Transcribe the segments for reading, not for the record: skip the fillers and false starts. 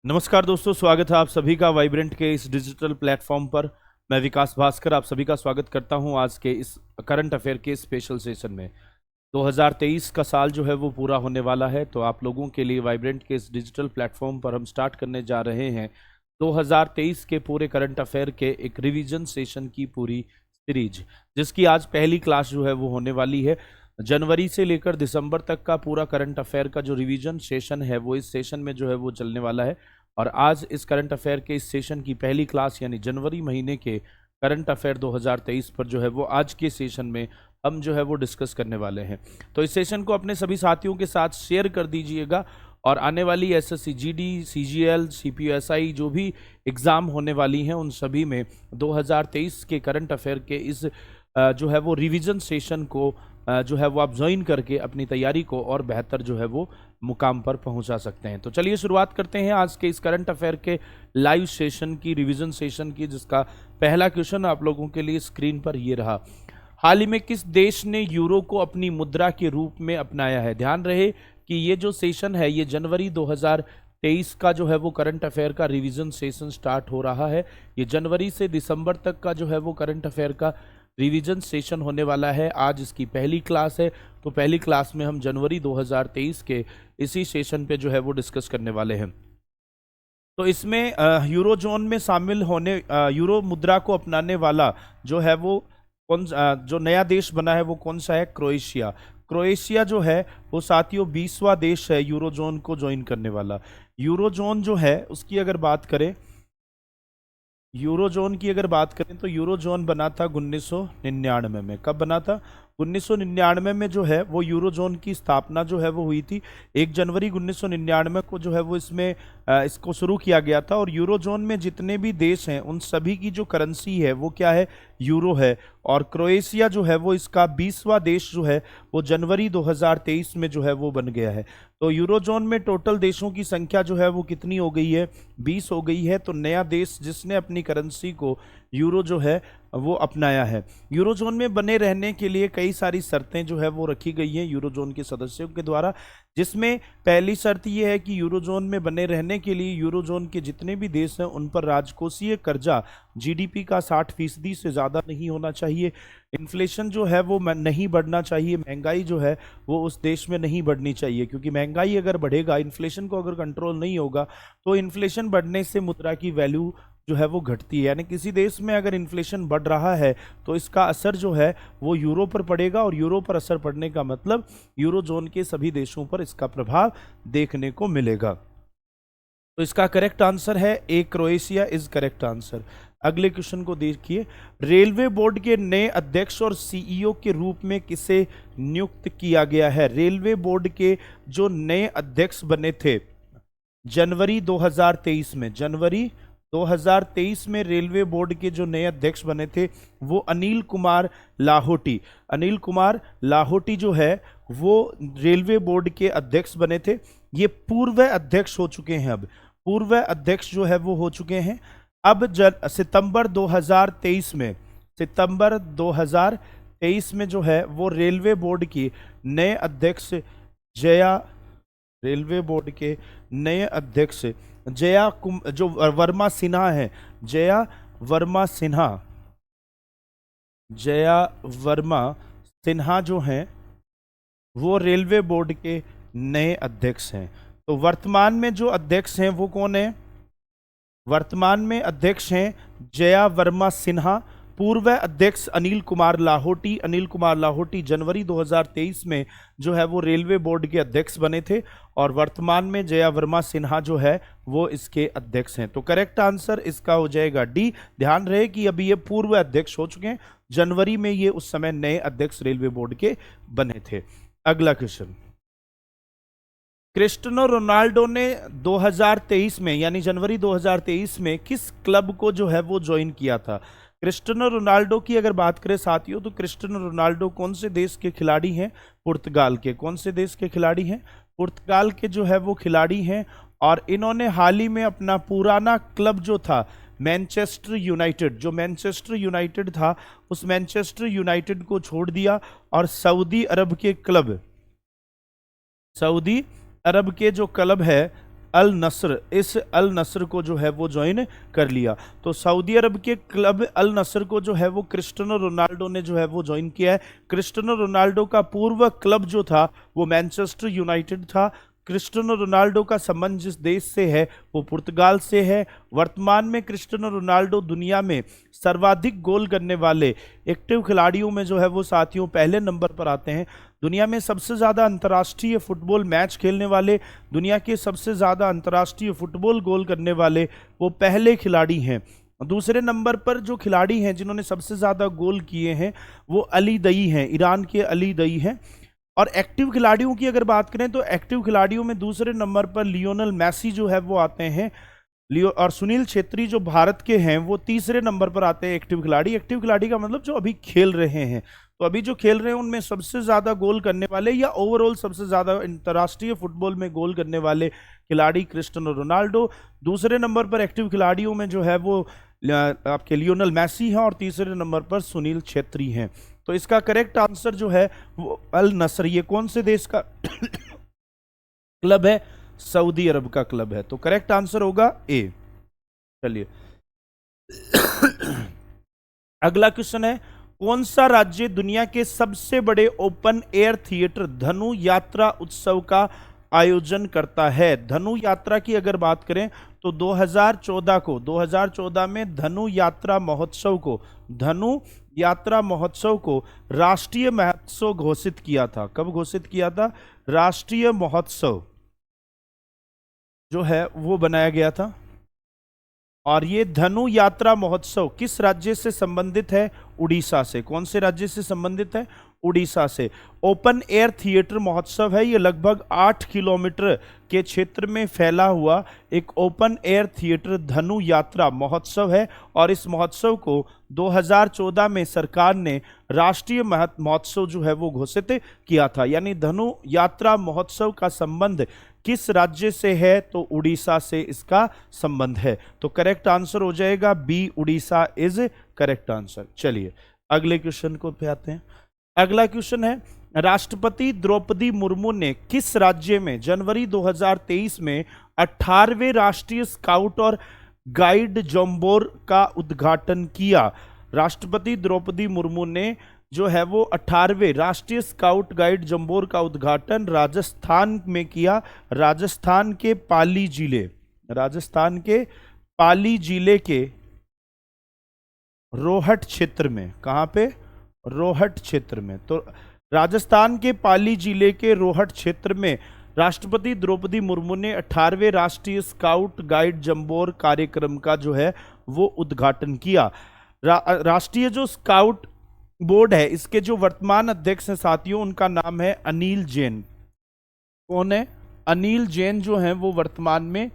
नमस्कार दोस्तों, स्वागत है आप सभी का वाइब्रेंट के इस डिजिटल प्लेटफॉर्म पर। मैं विकास भास्कर आप सभी का स्वागत करता हूं आज के इस करंट अफेयर के स्पेशल सेशन में। 2023 का साल जो है वो पूरा होने वाला है, तो आप लोगों के लिए वाइब्रेंट के इस डिजिटल प्लेटफॉर्म पर हम स्टार्ट करने जा रहे हैं 2023 के पूरे करंट अफेयर के एक रिवीजन सेशन की पूरी सीरीज, जिसकी आज पहली क्लास जो है वो होने वाली है। जनवरी से लेकर दिसंबर तक का पूरा करंट अफेयर का जो रिवीजन सेशन है वो इस सेशन में जो है वो चलने वाला है। और आज इस करंट अफेयर के इस सेशन की पहली क्लास यानी जनवरी महीने के करंट अफेयर 2023 पर जो है वो आज के सेशन में हम जो है वो डिस्कस करने वाले हैं। तो इस सेशन को अपने सभी साथियों के साथ शेयर कर दीजिएगा और आने वाली एसएससी जीडी, सीजीएल, सीपीएसआई जो भी एग्ज़ाम होने वाली हैं उन सभी में 2023 के करंट अफेयर के इस जो है वो रिवीजन सेशन को जो है वो आप ज्वाइन करके अपनी तैयारी को और बेहतर जो है वो मुकाम पर पहुंचा सकते हैं। तो चलिए शुरुआत करते हैं आज के इस करंट अफेयर के लाइव सेशन की, रिवीजन सेशन की, जिसका पहला क्वेश्चन आप लोगों के लिए स्क्रीन पर ये रहा। हाल ही में किस देश ने यूरो को अपनी मुद्रा के रूप में अपनाया है? ध्यान रहे कि ये जो सेशन है ये जनवरी 2023 का जो है वो करंट अफेयर का रिवीजन सेशन स्टार्ट हो रहा है। ये जनवरी से दिसंबर तक का जो है वो करंट अफेयर का रिवीजन सेशन होने वाला है। आज इसकी पहली क्लास है, तो पहली क्लास में हम जनवरी 2023 के इसी सेशन पे जो है वो डिस्कस करने वाले हैं। तो इसमें यूरो जोन में शामिल होने यूरो मुद्रा को अपनाने वाला जो है वो जो नया देश बना है वो कौन सा है? क्रोएशिया। क्रोएशिया जो है वो साथियों 20वां देश है यूरो जोन को ज्वाइन करने वाला। यूरो जोन जो है उसकी अगर बात करें, यूरो जोन की अगर बात करें तो यूरो जोन बना था 1999 में। कब बना था? 1999 में जो है वो यूरो जोन की स्थापना जो है वो हुई थी। 1 जनवरी 1999 को जो है वो इसको शुरू किया गया था। और यूरो जोन में जितने भी देश हैं उन सभी की जो करेंसी है वो क्या है? यूरो है। और क्रोएशिया जो है वो इसका 20वां देश जो है वो जनवरी 2023 में जो है वो बन गया है। तो यूरो जोन में टोटल देशों की संख्या जो है वो कितनी हो गई है? 20 हो गई है। तो नया देश जिसने अपनी करेंसी को यूरो जो है वो अपनाया है। यूरो जोन में बने रहने के लिए कई सारी शर्तें जो है वो रखी गई हैं यूरो जोन के सदस्यों के द्वारा, जिसमें पहली शर्त ये है कि यूरो जोन में बने रहने के लिए यूरो जोन के जितने भी देश हैं उन पर राजकोषीय कर्जा जीडीपी का 60% से ज़्यादा नहीं होना चाहिए। इन्फ्लेशन जो है वो नहीं बढ़ना चाहिए। महंगाई जो है वो उस देश में नहीं बढ़नी चाहिए, क्योंकि महंगाई अगर बढ़ेगा, इन्फ्लेशन को अगर कंट्रोल नहीं होगा तो इन्फ्लेशन बढ़ने से मुद्रा की वैल्यू जो है वो घटती है। यानी किसी देश में अगर इन्फ्लेशन बढ़ रहा है तो इसका असर जो है वो यूरो पर पड़ेगा, और यूरो पर असर पड़ने का मतलब यूरो जोन के सभी देशों पर इसका प्रभाव देखने को मिलेगा। तो इसका करेक्ट आंसर है ए, क्रोएशिया इज करेक्ट आंसर। अगले क्वेश्चन को देखिए। रेलवे बोर्ड के नए अध्यक्ष और सीईओ के रूप में किसे नियुक्त किया गया है? रेलवे बोर्ड के जो नए अध्यक्ष बने थे जनवरी 2023 में, जनवरी 2023 में रेलवे बोर्ड के जो नए अध्यक्ष बने थे वो अनिल कुमार लाहोटी। अनिल कुमार लाहोटी जो है वो रेलवे बोर्ड के अध्यक्ष बने थे। ये पूर्व अध्यक्ष हो चुके हैं। अब पूर्व अध्यक्ष जो है वो हो चुके हैं। अब सितंबर 2023 में, सितंबर 2023 में जो है वो रेलवे बोर्ड की नए अध्यक्ष जया, रेलवे बोर्ड के नए अध्यक्ष जो वर्मा सिन्हा है, जया वर्मा सिन्हा, जया वर्मा सिन्हा जो हैं वो रेलवे बोर्ड के नए अध्यक्ष हैं। तो वर्तमान में जो अध्यक्ष हैं वो कौन है? वर्तमान में अध्यक्ष हैं जया वर्मा सिन्हा। पूर्व अध्यक्ष अनिल कुमार लाहोटी। अनिल कुमार लाहोटी जनवरी 2023 में जो है वो रेलवे बोर्ड के अध्यक्ष बने थे, और वर्तमान में जया वर्मा सिन्हा जो है वो इसके अध्यक्ष हैं। तो करेक्ट आंसर इसका हो जाएगा डी। ध्यान रहे कि अभी ये पूर्व अध्यक्ष हो चुके हैं, जनवरी में ये उस समय नए अध्यक्ष रेलवे बोर्ड के बने थे। अगला क्वेश्चन। क्रिस्टियानो रोनाल्डो ने 2023 में यानी जनवरी 2023 में किस क्लब को जो है वो ज्वाइन किया था? क्रिस्टियानो रोनाल्डो की अगर बात करें साथियों तो क्रिस्टियानो रोनाल्डो कौन से देश के खिलाड़ी हैं? पुर्तगाल के। कौन से देश के खिलाड़ी हैं? पुर्तगाल के जो है वो खिलाड़ी हैं। और इन्होंने हाल ही में अपना पुराना क्लब जो था मैनचेस्टर यूनाइटेड, जो मैनचेस्टर यूनाइटेड था उस मैनचेस्टर यूनाइटेड को छोड़ दिया और सऊदी अरब के क्लब, सऊदी अरब के जो क्लब है अल नस्र, इस अल नस्र को जो है वो ज्वाइन कर लिया। तो सऊदी अरब के क्लब अल नस्र को जो है वो क्रिस्टियानो रोनाल्डो ने जो है वो ज्वाइन किया है। क्रिस्टियानो रोनाल्डो का पूर्व क्लब जो था वो मैनचेस्टर यूनाइटेड था। क्रिस्टियानो रोनाल्डो का संबंध जिस देश से है वो पुर्तगाल से है। वर्तमान में क्रिस्टियानो रोनाल्डो दुनिया में सर्वाधिक गोल करने वाले एक्टिव खिलाड़ियों में जो है वो साथियों पहले नंबर पर आते हैं। दुनिया में सबसे ज़्यादा अंतर्राष्ट्रीय फुटबॉल मैच खेलने वाले, दुनिया के सबसे ज़्यादा अंतर्राष्ट्रीय फुटबॉल गोल करने वाले वो पहले खिलाड़ी हैं। दूसरे नंबर पर जो खिलाड़ी हैं जिन्होंने सबसे ज़्यादा गोल किए हैं वो अली दई हैं, ईरान के अली दई हैं। और एक्टिव खिलाड़ियों की अगर बात करें तो एक्टिव खिलाड़ियों में दूसरे नंबर पर लियोनेल मैसी जो है वो आते हैं। लियो और सुनील छेत्री जो भारत के हैं वो तीसरे नंबर पर आते हैं एक्टिव खिलाड़ी। एक्टिव खिलाड़ी का मतलब जो अभी खेल रहे हैं, तो अभी जो खेल रहे हैं उनमें सबसे ज़्यादा गोल करने वाले या ओवरऑल सबसे ज़्यादा अंतर्राष्ट्रीय फुटबॉल में गोल करने वाले खिलाड़ी क्रिस्टियानो रोनाल्डो। दूसरे नंबर पर एक्टिव खिलाड़ियों में जो है वो आपके लियोनेल मैसी हैं और तीसरे नंबर पर सुनील छेत्री हैं। तो इसका करेक्ट आंसर जो है वो अल नस्र, ये कौन से देश का क्लब है? सऊदी अरब का क्लब है। तो करेक्ट आंसर होगा ए। चलिए अगला क्वेश्चन है, कौन सा राज्य दुनिया के सबसे बड़े ओपन एयर थिएटर धनु यात्रा उत्सव का आयोजन करता है? धनु यात्रा की अगर बात करें तो 2014 में धनु यात्रा महोत्सव को राष्ट्रीय महोत्सव घोषित किया था। कब घोषित किया था? राष्ट्रीय महोत्सव जो है वो बनाया गया था। और ये धनु यात्रा महोत्सव किस राज्य से संबंधित है? उड़ीसा से। कौन से राज्य से संबंधित है? उड़ीसा से। ओपन एयर थिएटर महोत्सव है, ये लगभग 8 किलोमीटर के क्षेत्र में फैला हुआ एक ओपन एयर थिएटर धनु यात्रा महोत्सव है। और इस महोत्सव को 2014 में सरकार ने राष्ट्रीय महोत्सव जो है वो घोषित किया था। यानी धनु यात्रा महोत्सव का संबंध किस राज्य से है? तो उड़ीसा से इसका संबंध है। तो करेक्ट आंसर हो जाएगा B, Orissa is correct answer. चलिए अगले क्वेश्चन को पे आते हैं। अगला क्वेश्चन है, राष्ट्रपति द्रौपदी मुर्मू ने किस राज्य में जनवरी 2023 में 18वें राष्ट्रीय स्काउट और गाइड जम्बोर का उद्घाटन किया? राष्ट्रपति द्रौपदी मुर्मू ने जो है वो 18वें राष्ट्रीय स्काउट गाइड जम्बोर का उद्घाटन राजस्थान में किया। राजस्थान के पाली जिले के रोहट क्षेत्र में। कहां पे? रोहट क्षेत्र में। तो राजस्थान के पाली जिले के रोहट क्षेत्र में राष्ट्रपति द्रौपदी मुर्मू ने 18वें राष्ट्रीय स्काउट गाइड जम्बोर कार्यक्रम का जो है वो उद्घाटन किया। राष्ट्रीय जो स्काउट बोर्ड है इसके जो वर्तमान अध्यक्ष हैं साथियों, उनका नाम है अनिल जैन। कौन है? अनिल जैन जो हैं वो वर्तमान में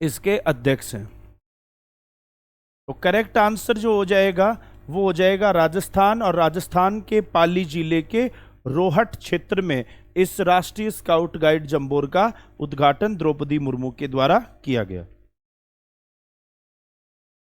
इसके अध्यक्ष हैं। तो करेक्ट आंसर जो हो जाएगा वो हो जाएगा राजस्थान। और राजस्थान के पाली जिले के रोहट क्षेत्र में इस राष्ट्रीय स्काउट गाइड जम्बोर का उद्घाटन द्रौपदी मुर्मू के द्वारा किया गया।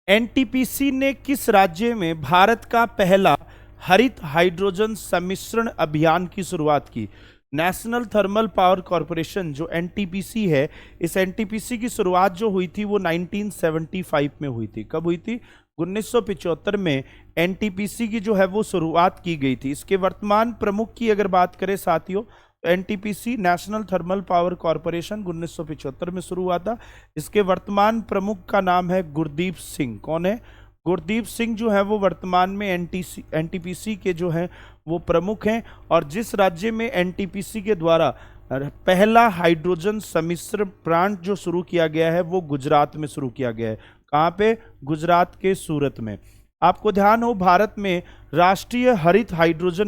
एनटीपीसी ने किस राज्य में भारत का पहला हरित हाइड्रोजन सम्मिश्रण अभियान की शुरुआत की? नेशनल थर्मल पावर कॉरपोरेशन जो एनटीपीसी है, इस एनटीपीसी की शुरुआत जो हुई थी वो 1975 में हुई थी। कब हुई थी? 1975 में एनटीपीसी की जो है वो शुरुआत की गई थी। इसके वर्तमान प्रमुख की अगर बात करें साथियों, NTPC national thermal power corporation 1975 में शुरू हुआ था। इसके वर्तमान प्रमुख का नाम है गुरदीप सिंह। कौन है? गुरदीप सिंह जो है वो वर्तमान में एनटीपीसी के जो हैं वो प्रमुख हैं। और जिस राज्य में एनटीपीसी के द्वारा पहला हाइड्रोजन सम्मिश्रण प्लांट जो शुरू किया गया है वो गुजरात में शुरू किया गया है। कहाँ पे? गुजरात के सूरत में। आपको ध्यान हो, भारत में राष्ट्रीय हरित हाइड्रोजन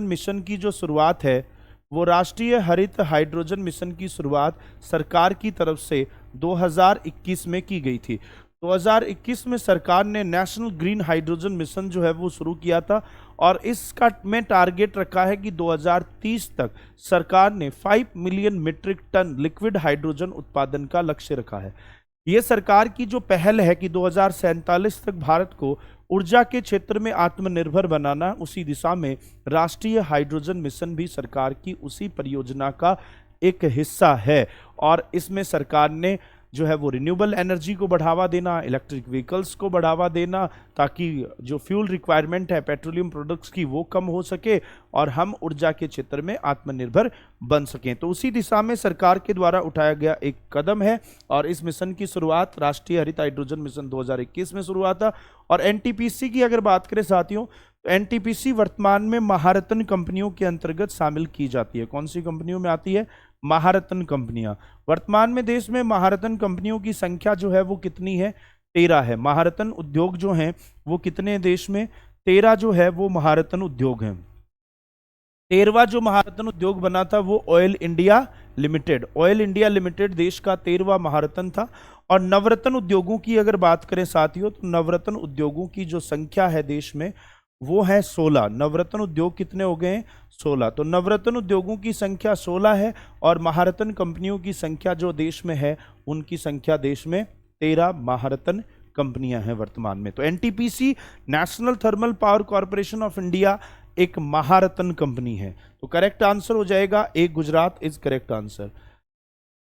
मिशन की जो शुरुआत है वो राष्ट्रीय हरित हाइड्रोजन मिशन की शुरुआत सरकार की तरफ से 2021 में की गई थी। 2021 में सरकार ने नेशनल ग्रीन हाइड्रोजन मिशन जो है वो शुरू किया था। और इसका में टारगेट रखा है कि 2030 तक सरकार ने 5 million metric ton liquid hydrogen उत्पादन का लक्ष्य रखा है। ये सरकार की जो पहल है कि 2047 तक भारत को ऊर्जा के क्षेत्र में आत्मनिर्भर बनाना, उसी दिशा में राष्ट्रीय हाइड्रोजन मिशन भी सरकार की उसी परियोजना का एक हिस्सा है। और इसमें सरकार ने जो है वो रिन्यूएबल एनर्जी को बढ़ावा देना, इलेक्ट्रिक व्हीकल्स को बढ़ावा देना, ताकि जो फ्यूल रिक्वायरमेंट है पेट्रोलियम प्रोडक्ट्स की वो कम हो सके और हम ऊर्जा के क्षेत्र में आत्मनिर्भर बन सकें। तो उसी दिशा में सरकार के द्वारा उठाया गया एक कदम है और इस मिशन की शुरुआत राष्ट्रीय हरित हाइड्रोजन मिशन 2021 में शुरू हुआ था। और एनटीपीसी की अगर बात करें साथियों, तो एनटीपीसी वर्तमान में महारत्न कंपनियों के अंतर्गत शामिल की जाती है। कौन सी कंपनियों में आती है? महारत्न कंपनियां। वर्तमान में देश में महारत्न कंपनियों की संख्या जो है वो कितनी है? 13 है। महारत्न उद्योग जो हैं वो कितने देश में? 13 जो है वो महारत्न उद्योग हैं। 13वां जो महारत्न उद्योग बना था वो oil India limited. Oil India limited देश का 13वां महारत्न था। और नवरत्न उद्योगों की अगर बात करें साथियों, तो नवरत्न उद्योगों की जो संख्या है देश में वो है 16। नवरत्न उद्योग कितने हो गए हैं? 16। तो नवरत्न उद्योगों की संख्या 16 है और महारत्न कंपनियों की संख्या जो देश में है उनकी संख्या देश में 13 महारत्न कंपनियां हैं वर्तमान में। तो NTPC national thermal power corporation of India एक महारत्न कंपनी है। तो करेक्ट आंसर हो जाएगा A, Gujarat is correct answer.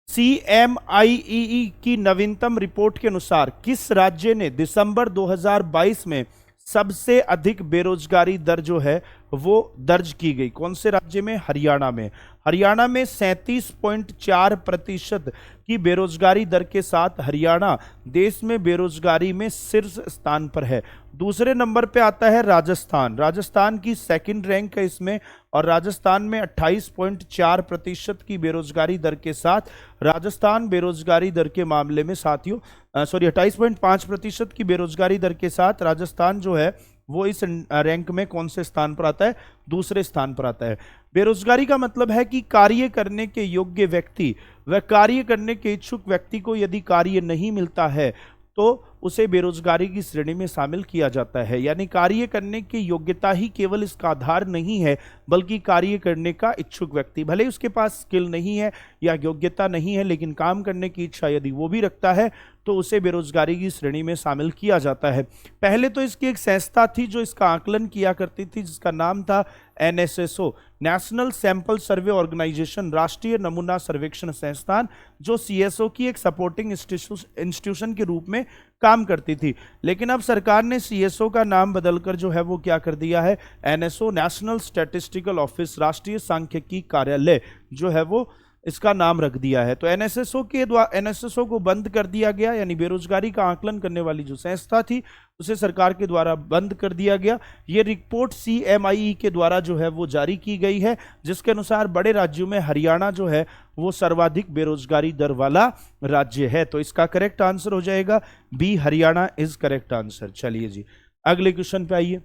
CMIEE की नवीनतम रिपोर्ट के अनुसार किस राज्य ने दिसंबर 2022 में सबसे अधिक बेरोजगारी दर जो है वो दर्ज की गई? कौन से राज्य में? हरियाणा में। हरियाणा में 37.4% की बेरोजगारी दर के साथ हरियाणा देश में बेरोजगारी में शीर्ष स्थान पर है। दूसरे नंबर पे आता है राजस्थान। राजस्थान की सेकंड रैंक है इसमें और राजस्थान में 28.4% की बेरोजगारी दर के साथ राजस्थान बेरोजगारी दर के मामले में साथियों 28.5% की बेरोजगारी दर के साथ राजस्थान जो है वो इस रैंक में कौन से स्थान पर आता है? दूसरे स्थान पर आता है। बेरोजगारी का मतलब है कि कार्य करने के योग्य व्यक्ति व कार्य करने के इच्छुक व्यक्ति को यदि कार्य नहीं मिलता है तो उसे बेरोजगारी की श्रेणी में शामिल किया जाता है। यानी कार्य करने की योग्यता ही केवल इसका आधार नहीं है, बल्कि कार्य करने का इच्छुक व्यक्ति, भले ही उसके पास स्किल नहीं है या योग्यता नहीं है, लेकिन काम करने की इच्छा यदि वो भी रखता है तो उसे बेरोजगारी की श्रेणी में शामिल किया जाता है। पहले तो इसकी एक संस्था थी जो इसका आकलन किया करती थी, जिसका नाम था NSSO, national sample survey organisation, राष्ट्रीय नमूना सर्वेक्षण संस्थान, जो CSO की एक सपोर्टिंग इंस्टीट्यूशन के रूप में काम करती थी। लेकिन अब सरकार ने CSO का नाम बदलकर जो है वो क्या कर दिया है? NSO, नेशनल स्टैटिस्टिकल ऑफिस, राष्ट्रीय सांख्यिकी कार्यालय जो है वो इसका नाम रख दिया है। तो NSSO को बंद कर दिया गया, यानी बेरोजगारी का आकलन करने वाली जो संस्था थी उसे सरकार के द्वारा बंद कर दिया गया। ये रिपोर्ट CMIE के द्वारा जो है वो जारी की गई है, जिसके अनुसार बड़े राज्यों में हरियाणा जो है वो सर्वाधिक बेरोजगारी दर वाला राज्य है। तो इसका करेक्ट आंसर हो जाएगा B, Haryana is correct answer. चलिए जी अगले क्वेश्चन पे आइए।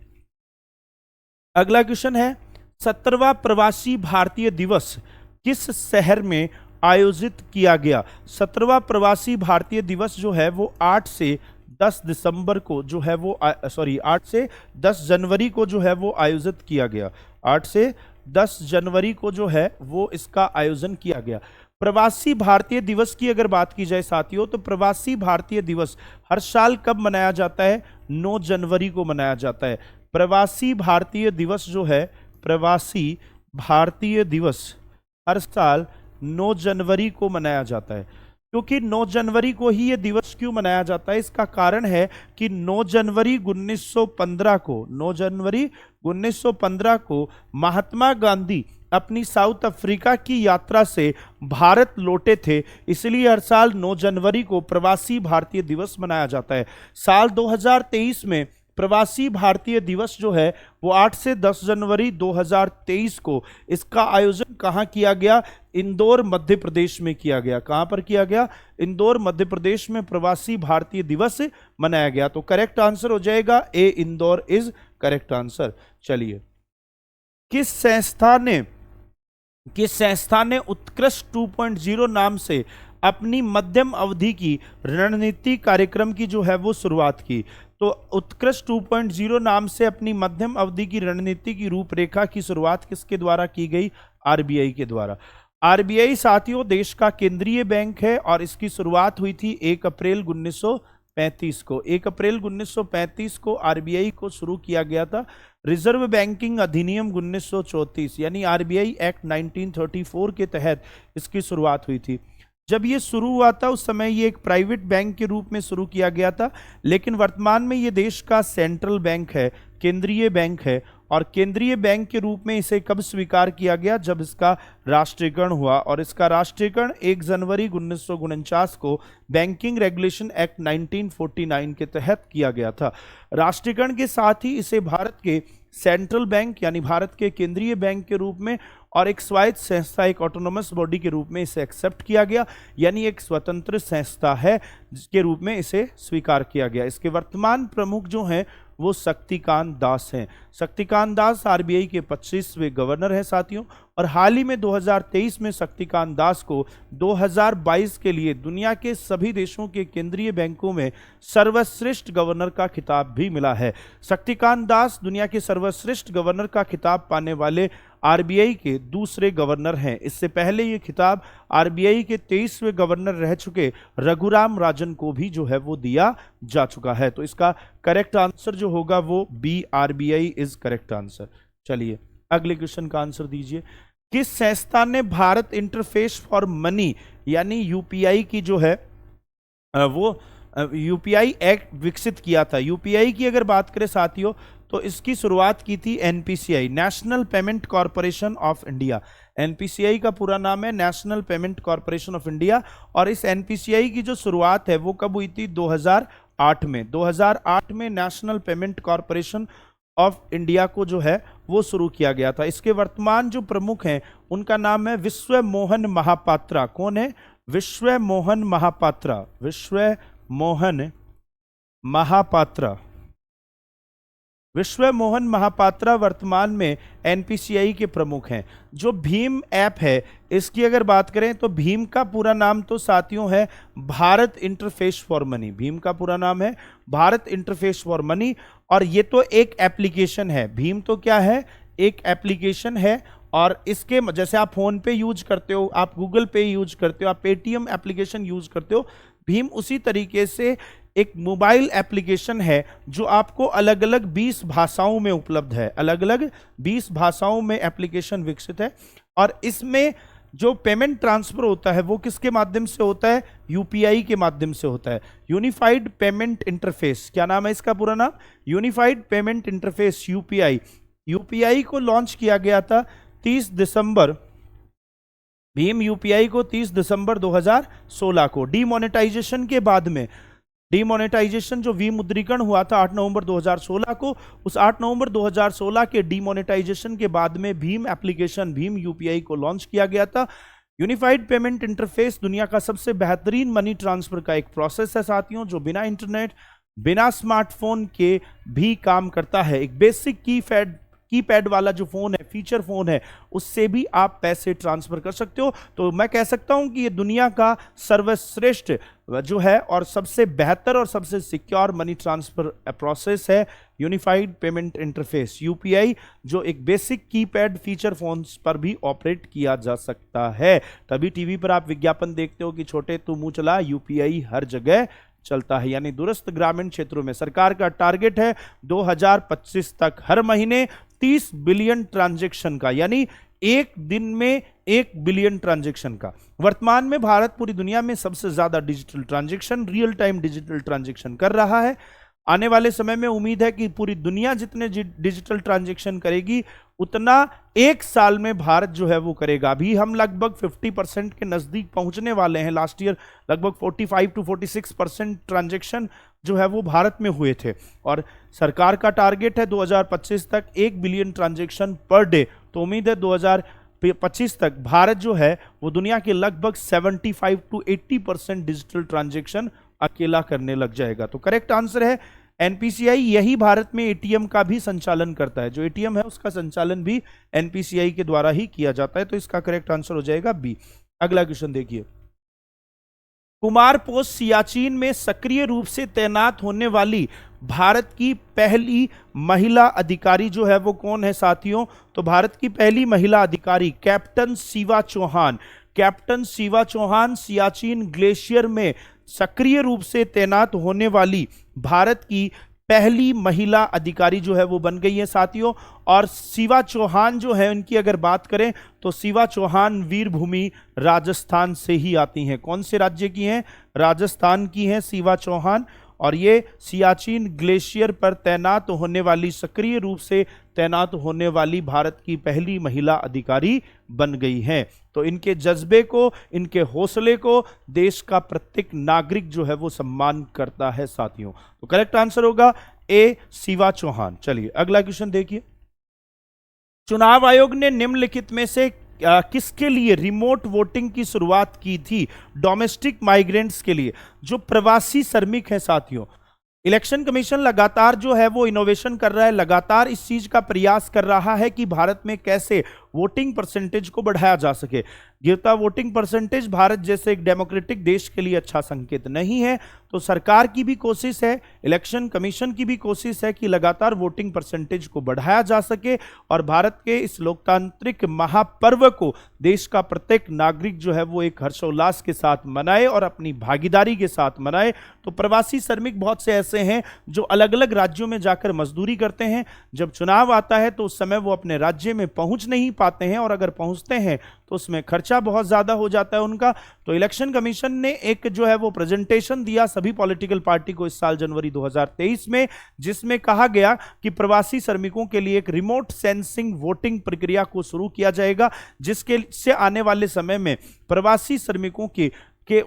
अगला क्वेश्चन है 17वां प्रवासी भारतीय दिवस किस शहर में आयोजित किया गया? 17वां प्रवासी भारतीय दिवस जो है वो 8 से 10 दिसंबर को जो है वो 8 से 10 जनवरी को जो है वो आयोजित किया गया। 8 से 10 जनवरी को जो है वो इसका आयोजन किया गया। प्रवासी भारतीय दिवस की अगर बात की जाए साथियों, तो प्रवासी भारतीय दिवस हर साल कब मनाया जाता है? 9 जनवरी को मनाया जाता है। प्रवासी भारतीय दिवस जो है, प्रवासी भारतीय दिवस हर साल 9 जनवरी को मनाया जाता है। क्योंकि 9 जनवरी को ही ये दिवस क्यों मनाया जाता है? इसका कारण है कि 9 जनवरी 1915 को महात्मा गांधी अपनी साउथ अफ्रीका की यात्रा से भारत लौटे थे, इसलिए हर साल 9 जनवरी को प्रवासी भारतीय दिवस मनाया जाता है। साल 2023 में प्रवासी भारतीय दिवस जो है वो 8 से 10 जनवरी 2023 को इसका आयोजन कहाँ किया गया? इंदौर मध्य प्रदेश में किया गया। कहाँ पर किया गया? इंदौर मध्य प्रदेश में प्रवासी भारतीय दिवस मनाया गया। तो करेक्ट आंसर हो जाएगा ए, इंदौर इज करेक्ट आंसर। चलिए किस संस्था ने उत्कृष्ट 2.0 नाम से अपनी मध्यम अवधि की रणनीति कार्यक्रम की जो है वो शुरुआत की? तो उत्कृष्ट 2.0 नाम से अपनी मध्यम अवधि की रणनीति की रूपरेखा की शुरुआत किसके द्वारा की गई? RBI के द्वारा। RBI साथियों देश का केंद्रीय बैंक है और इसकी शुरुआत हुई थी 1 अप्रैल 1935 को, 1 अप्रैल 1935 को आरबीआई को शुरू किया गया था। रिजर्व बैंकिंग अधिनियम 1934 यानी आरबीआई एक्ट 1934 के तहत इसकी शुरुआत हुई थी। जब ये शुरू हुआ था उस समय ये एक प्राइवेट बैंक के रूप में शुरू किया गया था, लेकिन वर्तमान में ये देश का सेंट्रल बैंक है, केंद्रीय बैंक है। और केंद्रीय बैंक के रूप में इसे कब स्वीकार किया गया? जब इसका राष्ट्रीयकरण हुआ, और इसका राष्ट्रीयकरण 1 जनवरी 1949 को बैंकिंग रेगुलेशन एक्ट 1949 के तहत किया गया था। राष्ट्रीयकरण के साथ ही इसे भारत के सेंट्रल बैंक यानी भारत के केंद्रीय बैंक के रूप में और एक स्वायत्त संस्था, एक ऑटोनोमस बॉडी के रूप में इसे एक्सेप्ट किया गया, यानी एक स्वतंत्र संस्था है जिसके रूप में इसे स्वीकार किया गया। इसके वर्तमान प्रमुख जो हैं वो शक्तिकांत दास हैं। शक्तिकांत दास आरबीआई के 25वें गवर्नर हैं साथियों, और हाल ही में 2023 में शक्तिकांत दास को 2022 के लिए दुनिया के सभी देशों के केंद्रीय बैंकों में सर्वश्रेष्ठ गवर्नर का खिताब भी मिला है। शक्तिकांत दास दुनिया के सर्वश्रेष्ठ गवर्नर का खिताब पाने वाले आरबीआई के दूसरे गवर्नर हैं। इससे पहले ये खिताब आरबीआई के 23वें गवर्नर रह चुके रघुराम राजन को भी जो है वो दिया जा चुका है। तो इसका करेक्ट आंसर जो होगा वो B, RBI is correct answer. चलिए अगले क्वेश्चन का आंसर दीजिए। किस संस्था ने भारत इंटरफेस फॉर मनी यानी यूपीआई की जो है वो यूपीआई एक्ट विकसित किया था? यूपीआई की अगर बात करें साथियों तो इसकी शुरुआत की थी NPCI, national payment corporation of India. NPCI का पूरा नाम है national payment corporation of India, और इस एनपीसीआई की जो शुरुआत है वो कब हुई थी? 2008 में। 2008 में national payment corporation of India को जो है वो शुरू किया गया था। इसके वर्तमान जो प्रमुख हैं उनका नाम है विश्व मोहन महापात्रा। कौन है? विश्व मोहन महापात्रा। विश्व मोहन महापात्रा। विश्व मोहन महापात्रा वर्तमान में एनपीसीआई के प्रमुख हैं। जो भीम ऐप है इसकी अगर बात करें तो भीम का पूरा नाम तो साथियों है Bharat interface for money. Bhim का पूरा नाम है भारत इंटरफेस फॉर मनी, और ये तो एक एप्लीकेशन है। भीम तो क्या है? एक एप्लीकेशन है, और इसके जैसे आप फोन पे यूज करते हो, आप गूगल पे यूज करते हो, आप पेटीएम एप्लीकेशन यूज करते हो, भीम उसी तरीके से एक मोबाइल एप्लीकेशन है जो आपको अलग अलग 20 भाषाओं में उपलब्ध है। अलग अलग 20 भाषाओं में एप्लीकेशन विकसित है, और इसमें जो पेमेंट ट्रांसफर होता है वो किसके माध्यम से होता है? यूपीआई के माध्यम से होता है। यूनिफाइड पेमेंट इंटरफेस, क्या नाम है इसका पूरा नाम? Unified payment interface, UPI. UPI को लॉन्च किया गया था 30 दिसंबर, भीम यूपीआई को 30 दिसंबर 2016 को। डीमोनेटाइजेशन के बाद में, डीमोनेटाइजेशन जो विमुद्रीकरण हुआ था 8 नवंबर 2016 को, उस 8 नवंबर 2016 के डीमोनेटाइजेशन के बाद में भीम एप्लीकेशन, भीम यूपीआई को लॉन्च किया गया था। यूनिफाइड पेमेंट इंटरफेस दुनिया का सबसे बेहतरीन मनी ट्रांसफर का एक प्रोसेस है साथियों, जो बिना इंटरनेट, बिना स्मार्टफोन के भी काम करता है। एक बेसिक कीपैड वाला जो फोन है, फीचर फोन है, उससे भी आप पैसे ट्रांसफर कर सकते हो। तो मैं कह सकता हूं कि ये दुनिया का सर्वश्रेष्ठ जो है और सबसे बेहतर और सबसे सिक्योर मनी ट्रांसफर प्रोसेस है यूनिफाइड पेमेंट इंटरफेस, यूपीआई, जो एक बेसिक कीपैड फीचर फोन्स पर भी ऑपरेट किया जा सकता है। तभी टीवी पर आप विज्ञापन देखते हो कि छोटे तू मुंह चला, यूपीआई हर जगह चलता है। यानी दूरस्थ ग्रामीण क्षेत्रों में सरकार का टारगेट है 2025 तक हर महीने 30 बिलियन ट्रांजैक्शन का, यानी एक दिन में 1 बिलियन ट्रांजैक्शन का। वर्तमान में भारत पूरी दुनिया में सबसे ज्यादा digital transaction, real time digital transaction कर रहा है। आने वाले समय में उम्मीद है कि पूरी दुनिया जितने डिजिटल ट्रांजैक्शन करेगी उतना एक साल में भारत जो है वो करेगा। अभी हम लगभग 50% के नजदीक पहुंचने वाले हैं। लास्ट ईयर लगभग 45 to 46% ट्रांजैक्शन जो है वो भारत में हुए थे, और सरकार का टारगेट है 2025 तक 1 बिलियन ट्रांजैक्शन पर डे। तो उम्मीद है 2025 तक भारत जो है वो दुनिया के लगभग 75 to 80% डिजिटल ट्रांजैक्शन अकेला करने लग जाएगा। तो करेक्ट आंसर है एनपीसीआई। यही भारत में एटीएम का भी संचालन करता है, जो एटीएम है उसका संचालन भी एनपीसीआई के द्वारा ही किया जाता है। तो इसका करेक्ट आंसर हो जाएगा बी। अगला क्वेश्चन देखिए, कुमार पोस्ट सियाचिन में सक्रिय रूप से तैनात होने वाली भारत की पहली महिला अधिकारी जो है वो कौन है साथियों? तो भारत की पहली महिला अधिकारी captain Shiva Chauhan. Captain Shiva Chauhan Siachen glacier में सक्रिय रूप से तैनात होने वाली भारत की पहली महिला अधिकारी जो है वो बन गई है साथियों। और शिवा चौहान जो है, उनकी अगर बात करें तो शिवा चौहान वीरभूमि राजस्थान से ही आती हैं। कौन से राज्य की हैं? राजस्थान की हैं शिवा चौहान। और ये सियाचिन ग्लेशियर पर तैनात होने वाली, सक्रिय रूप से तैनात होने वाली भारत की पहली महिला अधिकारी बन गई हैं। तो इनके जज्बे को, इनके हौसले को देश का प्रत्येक नागरिक जो है वो सम्मान करता है साथियों। तो करेक्ट आंसर होगा ए, शिवा चौहान। चलिए अगला क्वेश्चन देखिए। चुनाव आयोग ने निम्नलिखित में से किसके लिए रिमोट वोटिंग की शुरुआत की थी? डोमेस्टिक माइग्रेंट्स के लिए, जो प्रवासी श्रमिक हैं साथियों। इलेक्शन कमीशन लगातार जो है वो इनोवेशन कर रहा है, लगातार इस चीज का प्रयास कर रहा है कि भारत में कैसे वोटिंग परसेंटेज को बढ़ाया जा सके। गिरता वोटिंग परसेंटेज भारत जैसे एक डेमोक्रेटिक देश के लिए अच्छा संकेत नहीं है। तो सरकार की भी कोशिश है, इलेक्शन कमीशन की भी कोशिश है कि लगातार वोटिंग परसेंटेज को बढ़ाया जा सके और भारत के इस लोकतांत्रिक महापर्व को देश का प्रत्येक नागरिक जो है वो एक हर्षोल्लास के साथ मनाए और अपनी भागीदारी के साथ मनाए। तो प्रवासी श्रमिक बहुत से ऐसे हैं जो अलग अलग राज्यों में जाकर मजदूरी करते हैं। जब चुनाव आता है तो उस समय वो अपने राज्य में पहुंच नहीं पाते हैं, और अगर पहुंचते हैं तो उसमें खर्चा बहुत ज्यादा हो जाता है उनका। तो इलेक्शन कमीशन ने एक जो है वो प्रेजेंटेशन दिया सभी पॉलिटिकल पार्टी को इस साल जनवरी 2023 में, जिसमें कहा गया कि प्रवासी श्रमिकों के लिए एक रिमोट सेंसिंग वोटिंग प्रक्रिया को शुरू किया जाएगा, जिसके से आने वाले समय में प्रवासी श्रमिकों के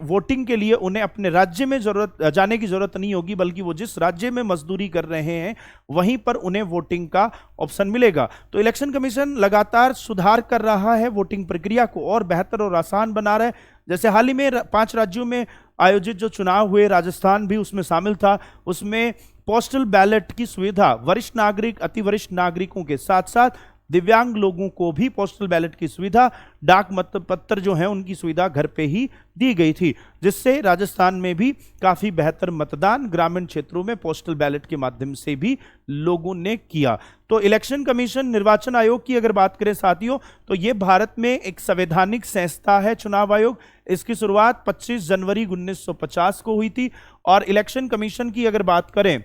वोटिंग के लिए उन्हें अपने राज्य में जाने की जरूरत नहीं होगी, बल्कि वो जिस राज्य में मजदूरी कर रहे हैं वहीं पर उन्हें वोटिंग का ऑप्शन मिलेगा। तो इलेक्शन कमीशन लगातार सुधार कर रहा है, वोटिंग प्रक्रिया को और बेहतर और आसान बना रहा है। जैसे हाल ही में 5 राज्यों में आयोजित जो चुनाव हुए, राजस्थान भी उसमें शामिल था, उसमें पोस्टल बैलेट की सुविधा वरिष्ठ नागरिक, अति वरिष्ठ नागरिकों के साथ साथ दिव्यांग लोगों को भी पोस्टल बैलेट की सुविधा, डाक मतपत्र जो है उनकी सुविधा घर पे ही दी गई थी, जिससे राजस्थान में भी काफी बेहतर मतदान ग्रामीण क्षेत्रों में पोस्टल बैलेट के माध्यम से भी लोगों ने किया। तो इलेक्शन कमीशन, निर्वाचन आयोग की अगर बात करें साथियों, तो ये भारत में एक संवैधानिक संस्था है चुनाव आयोग। इसकी शुरुआत 25 जनवरी 1950 को हुई थी। और इलेक्शन कमीशन की अगर बात करें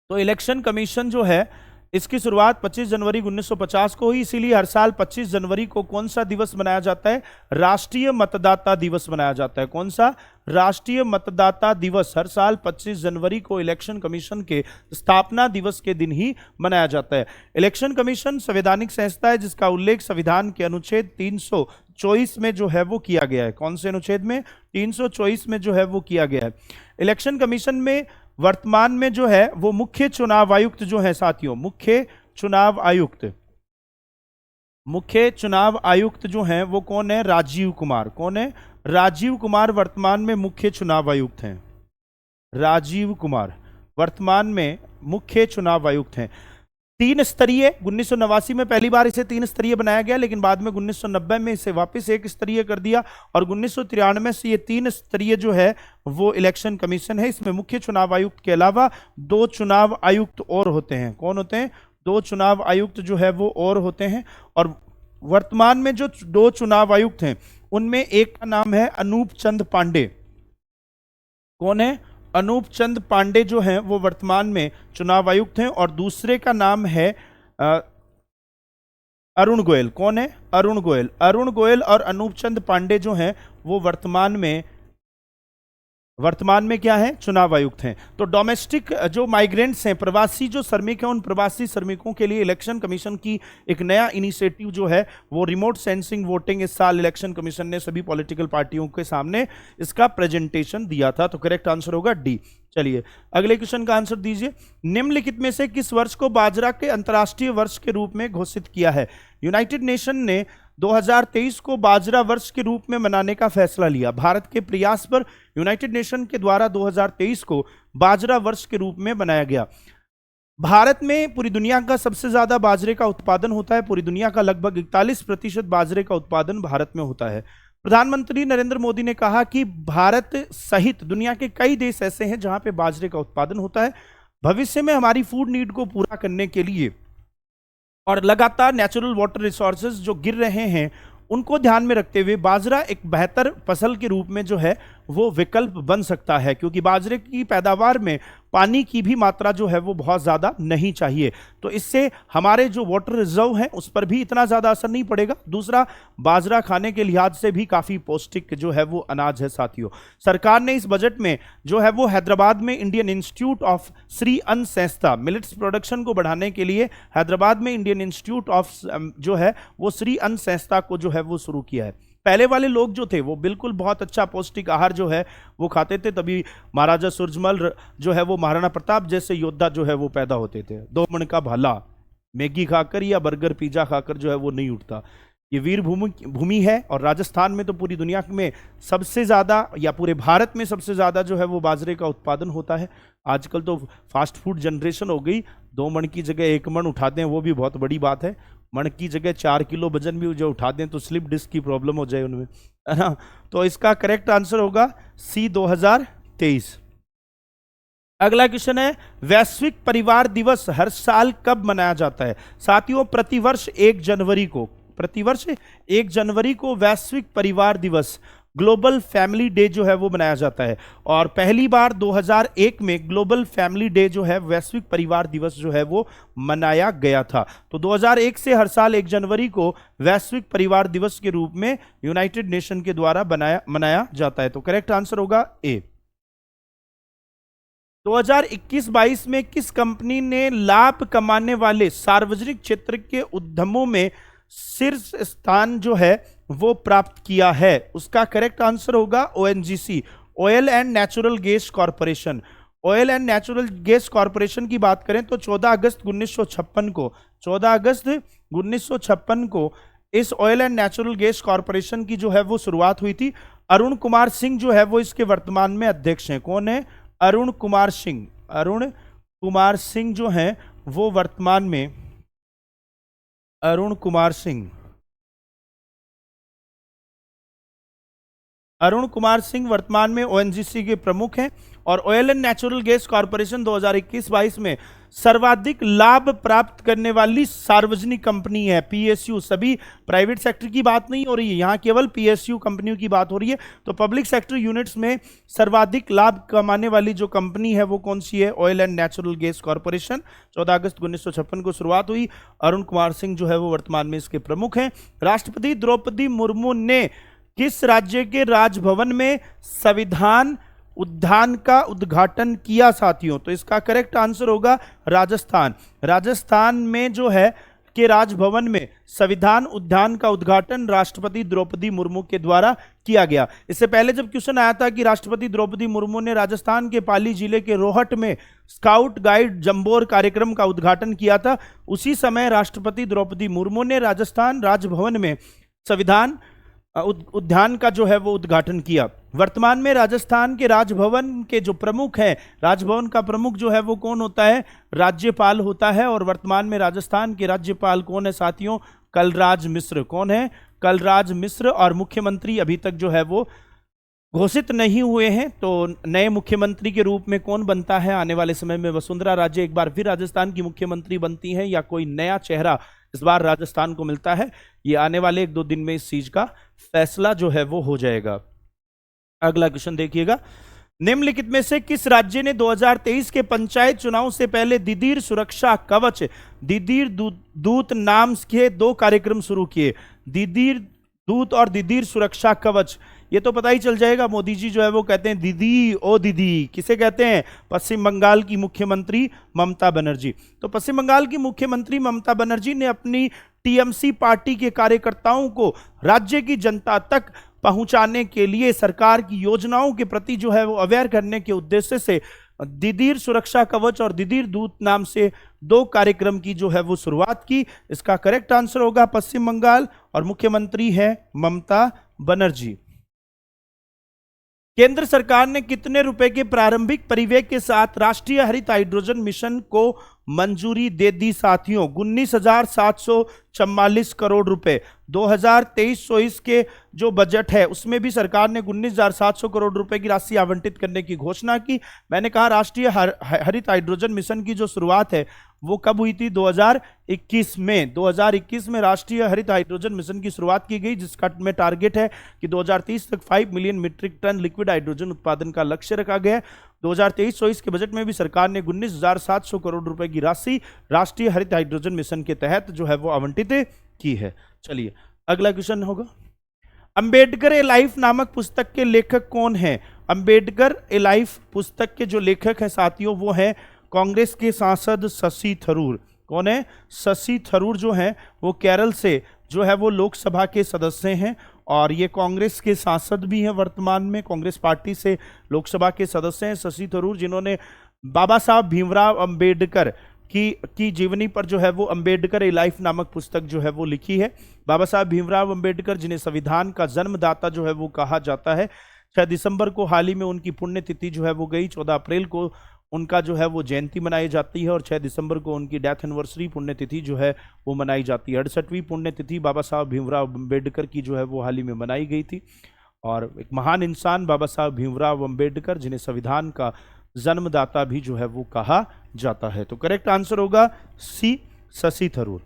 तो इलेक्शन कमीशन जो है इसकी शुरुआत 25 जनवरी 1950 को हुई। इसीलिए हर साल 25 जनवरी को कौन सा दिवस मनाया जाता है? राष्ट्रीय मतदाता दिवस मनाया जाता है। कौन सा? राष्ट्रीय मतदाता दिवस हर साल 25 जनवरी को इलेक्शन कमीशन के स्थापना दिवस के दिन ही मनाया जाता है। इलेक्शन कमीशन संवैधानिक संस्था है जिसका उल्लेख संविधान के अनुच्छेद 324 में जो है वो किया गया है। कौन से अनुच्छेद में? 324 में जो है वो किया गया है। इलेक्शन कमीशन में वर्तमान में जो है वो मुख्य चुनाव आयुक्त जो है साथियों, मुख्य चुनाव आयुक्त जो हैं वो कौन है? राजीव कुमार। कौन है? राजीव कुमार वर्तमान में मुख्य चुनाव आयुक्त हैं। राजीव कुमार वर्तमान में मुख्य चुनाव आयुक्त हैं। 3 स्तरीय, 1989 में पहली बार इसे 3 स्तरीय बनाया गया, लेकिन बाद में 1990 में इसे वापस 1 स्तरीय कर दिया, और 1993 से ये 3 स्तरीय जो है वो इलेक्शन कमीशन है। इसमें मुख्य चुनाव आयुक्त के अलावा 2 चुनाव आयुक्त और होते हैं। कौन होते हैं? 2 चुनाव आयुक्त जो है वो और होते हैं। और वर्तमान में जो 2 चुनाव आयुक्त हैं उनमें एक का नाम है अनूप चंद पांडे। कौन है? अनूप चंद पांडे जो हैं वो वर्तमान में चुनाव आयुक्त हैं। और दूसरे का नाम है अरुण गोयल। कौन है? अरुण गोयल। अरुण गोयल और अनूप चंद पांडे जो हैं वो वर्तमान में क्या है? चुनाव आयुक्त हैं। तो डोमेस्टिक जो माइग्रेंट्स हैं, प्रवासी जो श्रमिक हैं, उन प्रवासी श्रमिकों के लिए इलेक्शन कमीशन की एक नया इनिशिएटिव जो है वो रिमोट सेंसिंग वोटिंग, इस साल इलेक्शन कमीशन ने सभी पॉलिटिकल पार्टियों के सामने इसका प्रेजेंटेशन दिया था। तो करेक्ट आंसर होगा डी। चलिए अगले क्वेश्चन का आंसर दीजिए। निम्नलिखित में से किस वर्ष को बाजरा के अंतर्राष्ट्रीय वर्ष के रूप में घोषित किया है? यूनाइटेड नेशन ने 2023 को बाजरा वर्ष के रूप में मनाने का फैसला लिया। भारत के प्रयास पर यूनाइटेड नेशन के द्वारा 2023 को बाजरा वर्ष के रूप में बनाया गया। भारत में पूरी दुनिया का सबसे ज्यादा बाजरे का उत्पादन होता है। पूरी दुनिया का लगभग 41% बाजरे का उत्पादन भारत में होता है। प्रधानमंत्री नरेंद्र मोदी ने कहा कि भारत सहित दुनिया के कई देश ऐसे हैं जहां पे बाजरे का उत्पादन होता है। भविष्य में हमारी फूड नीड को पूरा करने के लिए और लगातार नेचुरल वाटर रिसोर्सेज जो गिर रहे हैं उनको ध्यान में रखते हुए बाजरा एक बेहतर फसल के रूप में जो है वो विकल्प बन सकता है, क्योंकि बाजरे की पैदावार में पानी की भी मात्रा जो है वो बहुत ज़्यादा नहीं चाहिए। तो इससे हमारे जो वाटर रिजर्व है उस पर भी इतना ज़्यादा असर नहीं पड़ेगा। दूसरा, बाजरा खाने के लिहाज से भी काफ़ी पौष्टिक जो है वो अनाज है साथियों। सरकार ने इस बजट में जो है वो हैदराबाद में इंडियन इंस्टीट्यूट ऑफ श्री अन्न संस्था मिलेट्स प्रोडक्शन को बढ़ाने के लिए हैदराबाद में इंडियन इंस्टीट्यूट ऑफ जो है वो श्री अन्न संस्था को जो है वो शुरू किया है। पहले वाले लोग जो थे वो बिल्कुल बहुत अच्छा पौष्टिक आहार जो है वो खाते थे, तभी महाराजा सूरजमल जो है वो महाराणा प्रताप जैसे योद्धा जो है वो पैदा होते थे। 2 मन का भाला मैगी खाकर या बर्गर पिज्जा खाकर जो है वो नहीं उठता। ये वीर भूमि है, और राजस्थान में तो पूरी दुनिया में सबसे ज़्यादा या पूरे भारत में सबसे ज़्यादा जो है वो बाजरे का उत्पादन होता है। आजकल तो फास्ट फूड जनरेशन हो गई, 2 मन की जगह 1 मन उठाते हैं, वो भी बहुत बड़ी बात है। मन की जगह 4 किलो वजन भी जो उठा दें तो स्लिप डिस्क की प्रॉब्लम हो जाए उनमें, है ना। तो इसका करेक्ट आंसर होगा सी 2023। अगला क्वेश्चन है, वैश्विक परिवार दिवस हर साल कब मनाया जाता है? साथियों, प्रतिवर्ष 1 जनवरी को वैश्विक परिवार दिवस ग्लोबल फैमिली डे जो है वो मनाया जाता है, और पहली बार 2001 में ग्लोबल फैमिली डे जो है वैश्विक परिवार दिवस जो है वो मनाया गया था। तो 2001 से हर साल 1 जनवरी को वैश्विक परिवार दिवस के रूप में यूनाइटेड नेशन के द्वारा मनाया जाता है। तो करेक्ट आंसर होगा ए। 2021-22 में किस कंपनी ने लाभ कमाने वाले सार्वजनिक क्षेत्र के उद्यमों में शीर्ष स्थान जो है वो प्राप्त किया है? उसका करेक्ट आंसर होगा ONGC, oil and natural gas corporation. Oil and natural gas corporation की बात करें तो 14 अगस्त 1956 को इस oil and natural gas corporation की जो है वो शुरुआत हुई थी। अरुण कुमार सिंह जो है वो इसके वर्तमान में अध्यक्ष हैं। कौन है? अरुण कुमार सिंह जो हैं वो वर्तमान में अरुण कुमार सिंह वर्तमान में ओएनजीसी के प्रमुख हैं, और oil and natural gas corporation 2021-22 में सर्वाधिक लाभ प्राप्त करने वाली सार्वजनिक कंपनी है। पीएसयू, सभी प्राइवेट सेक्टर की बात नहीं हो रही है, यहाँ केवल पीएसयू कंपनियों की बात हो रही है। तो पब्लिक सेक्टर यूनिट्स में सर्वाधिक लाभ कमाने वाली जो कंपनी है वो कौन सी है? Oil and natural gas corporation. 14 अगस्त 1956 को शुरुआत हुई। अरुण कुमार सिंह जो है वो वर्तमान में इसके प्रमुख हैं। राष्ट्रपति द्रौपदी मुर्मू ने किस राज्य के राजभवन में संविधान उद्यान का उद्घाटन किया साथियों? तो इसका करेक्ट आंसर होगा राजस्थान। राजस्थान में जो है कि राजभवन में संविधान उद्यान का उद्घाटन राष्ट्रपति द्रौपदी मुर्मू के द्वारा किया गया। इससे पहले जब क्वेश्चन आया था कि राष्ट्रपति द्रौपदी मुर्मू ने राजस्थान के पाली जिले के रोहट में स्काउट गाइड जंबोर कार्यक्रम का उद्घाटन किया था, उसी समय राष्ट्रपति द्रौपदी मुर्मू ने राजस्थान राजभवन में संविधान उद्यान का जो है वो उद्घाटन किया। वर्तमान में राजस्थान के राजभवन के जो प्रमुख हैं, राजभवन का प्रमुख जो है वो कौन होता है? राज्यपाल होता है। और वर्तमान में राजस्थान के राज्यपाल कौन है साथियों? कलराज मिश्र। कौन है? कलराज मिश्र। और मुख्यमंत्री अभी तक जो है वो घोषित नहीं हुए हैं। तो नए मुख्यमंत्री के रूप में कौन बनता है आने वाले समय में? वसुंधरा राजे एक बार फिर राजस्थान की मुख्यमंत्री बनती हैं, या कोई नया चेहरा इस बार राजस्थान को मिलता है? ये आने वाले 1-2 दिन में इस चीज का फैसला जो है वो हो जाएगा। अगला क्वेश्चन देखिएगा, निम्नलिखित में से किस राज्य ने 2023 के पंचायत चुनाव से पहले दीदीर सुरक्षा कवच, दीदीर दूत नाम के 2 कार्यक्रम शुरू किए? दीदीर दूत और दीदीर सुरक्षा कवच, ये तो पता ही चल जाएगा। मोदी जी जो है वो कहते हैं दीदी ओ दीदी। किसे कहते हैं? पश्चिम बंगाल की मुख्यमंत्री ममता बनर्जी। तो पश्चिम बंगाल की मुख्यमंत्री ममता बनर्जी ने अपनी टीएमसी पार्टी के कार्यकर्ताओं को राज्य की जनता तक पहुंचाने के लिए सरकार की योजनाओं के प्रति जो है वो अवेयर करने के उद्देश्य से दीदीर सुरक्षा कवच और दीदीर दूत नाम से 2 कार्यक्रम की जो है वो शुरुआत की। इसका करेक्ट आंसर होगा पश्चिम बंगाल, और मुख्यमंत्री है ममता बनर्जी। केंद्र सरकार ने कितने रुपए के प्रारंभिक परिव्यय के साथ राष्ट्रीय हरित हाइड्रोजन मिशन को मंजूरी दे दी साथियों। 19,744 करोड़ रुपए 2023-24 के जो बजट है उसमें भी सरकार ने 19,700 करोड़ रुपए की राशि आवंटित करने की घोषणा की। मैंने कहा राष्ट्रीय हरित हाइड्रोजन मिशन की जो शुरुआत है वो कब हुई थी? 2021 में। 2021 में राष्ट्रीय हरित हाइड्रोजन मिशन की शुरुआत की गई, जिसका में टारगेट है कि 2030 तक 5 million metric ton liquid hydrogen उत्पादन का लक्ष्य रखा गया है। 2023-24 के बजट में भी सरकार ने 19,700 करोड़ रुपए की राशि राष्ट्रीय हरित हाइड्रोजन मिशन के तहत जो है वो आवंटित की है। चलिए अगला क्वेश्चन होगा, अंबेडकर ए लाइफ नामक पुस्तक के लेखक कौन है? अंबेडकर ए लाइफ पुस्तक के जो लेखक हैं साथियों वो हैं कांग्रेस के सांसद शशि थरूर। कौन है? शशि थरूर जो हैं वो केरल से जो है वो लोकसभा के सदस्य हैं और ये कांग्रेस के सांसद भी हैं, वर्तमान में कांग्रेस पार्टी से लोकसभा के सदस्य हैं शशि थरूर, जिन्होंने बाबा साहब भीमराव अंबेडकर की जीवनी पर जो है वो अंबेडकर ए लाइफ नामक पुस्तक जो है वो लिखी है। बाबा साहब भीमराव अंबेडकर, जिन्हें संविधान का जन्मदाता जो है वो कहा जाता है, 6 दिसंबर को हाल ही में उनकी पुण्यतिथि जो है वो गई। 14 अप्रैल को उनका जो है वो जयंती मनाई जाती है और 6 दिसंबर को उनकी डेथ एनिवर्सरी पुण्यतिथि जो है वो मनाई जाती है। 68वीं पुण्यतिथि बाबा साहब भीमराव अंबेडकर की जो है वो हाल ही में मनाई गई थी। और एक महान इंसान बाबा साहब भीमराव अंबेडकर, जिन्हें संविधान का जन्मदाता भी जो है वो कहा जाता है। तो करेक्ट आंसर होगा सी, शशि थरूर।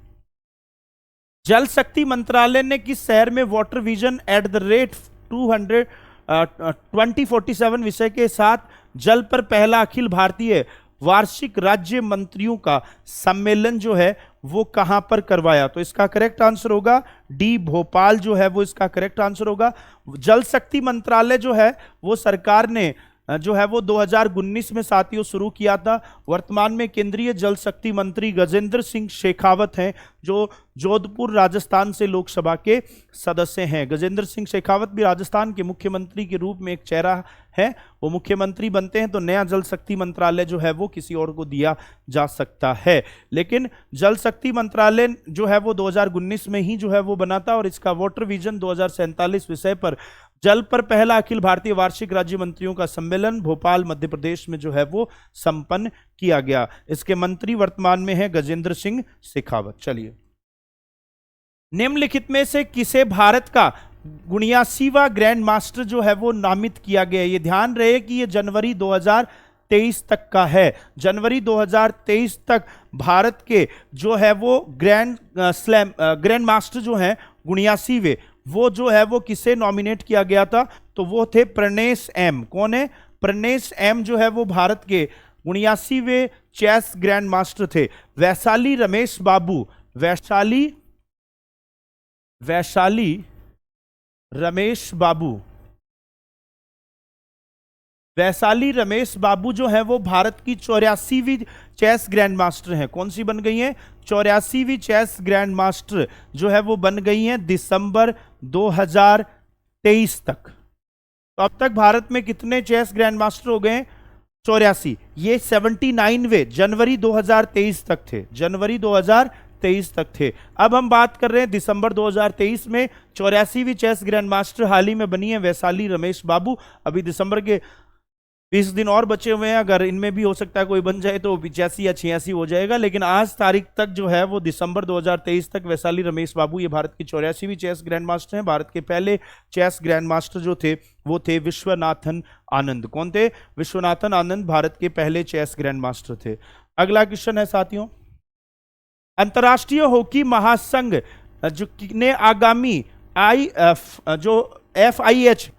जल शक्ति मंत्रालय ने किस शहर में वाटर विजन @2047 विषय के साथ जल पर पहला अखिल भारतीय वार्षिक राज्य मंत्रियों का सम्मेलन जो है वो कहां पर करवाया? तो इसका करेक्ट आंसर होगा डी, भोपाल जो है वो इसका करेक्ट आंसर होगा। जल शक्ति मंत्रालय जो है वो सरकार ने जो है वो 2019 में साथियों शुरू किया था। वर्तमान में केंद्रीय जल शक्ति मंत्री गजेंद्र सिंह शेखावत हैं, जो जोधपुर राजस्थान से लोकसभा के सदस्य हैं। गजेंद्र सिंह शेखावत भी राजस्थान के मुख्यमंत्री के रूप में एक चेहरा है, वो मुख्यमंत्री बनते हैं तो नया जल शक्ति मंत्रालय जो है वो किसी और को दिया जा सकता है। लेकिन जल शक्ति मंत्रालय जो है वो 2019 में ही जो है वो बना था और इसका वाटर विजन 2047 विषय पर जल पर पहला अखिल भारतीय वार्षिक राज्य मंत्रियों का सम्मेलन भोपाल मध्य प्रदेश में जो है वो संपन्न किया गया। इसके मंत्री वर्तमान में है गजेंद्र सिंह शेखावत। चलिए, निम्नलिखित में से किसे भारत का 79वां ग्रैंड मास्टर जो है वो नामित किया गया? ये ध्यान रहे कि ये जनवरी 2023 तक का है। जनवरी 2023 तक भारत के जो है वो ग्रैंड मास्टर जो है 79वें, वो जो है वो किसे नॉमिनेट किया गया था? तो वो थे प्रनेश एम। कौन है? प्रनेश एम जो है वो भारत के 79वें चेस ग्रैंड मास्टर थे। वैशाली रमेश बाबू, वैशाली रमेश बाबू जो है वो भारत की 84वीं चेस ग्रैंड मास्टर हैं। कौन सी बन गई हैं? 84वीं चेस ग्रैंड मास्टर जो है वो बन गई हैं दिसंबर 2023 तक। तो अब तक भारत में कितने चेस ग्रैंड मास्टर हो गए? 84। ये 79वें जनवरी 2023 तक थे, जनवरी 2023 तक थे। अब हम बात कर रहे हैं दिसंबर 2023 में 84वीं चेस ग्रैंड मास्टर हाल ही में बनी है वैशाली रमेश बाबू। अभी दिसंबर के 20 दिन और बचे हुए हैं, अगर इनमें भी हो सकता है कोई बन जाए तो 85 या 86 हो जाएगा, लेकिन आज तारीख तक जो है वो दिसंबर 2023 तक वैशाली रमेश बाबू ये भारत की 84वीं चेस ग्रैंड मास्टर हैं। भारत के पहले चेस ग्रैंड मास्टर जो थे वो थे विश्वनाथन आनंद। कौन थे? विश्वनाथन आनंद भारत के पहले चेस ग्रैंड मास्टर थे। अगला क्वेश्चन है साथियों, अंतर्राष्ट्रीय हॉकी महासंघ जो ने आगामी FIH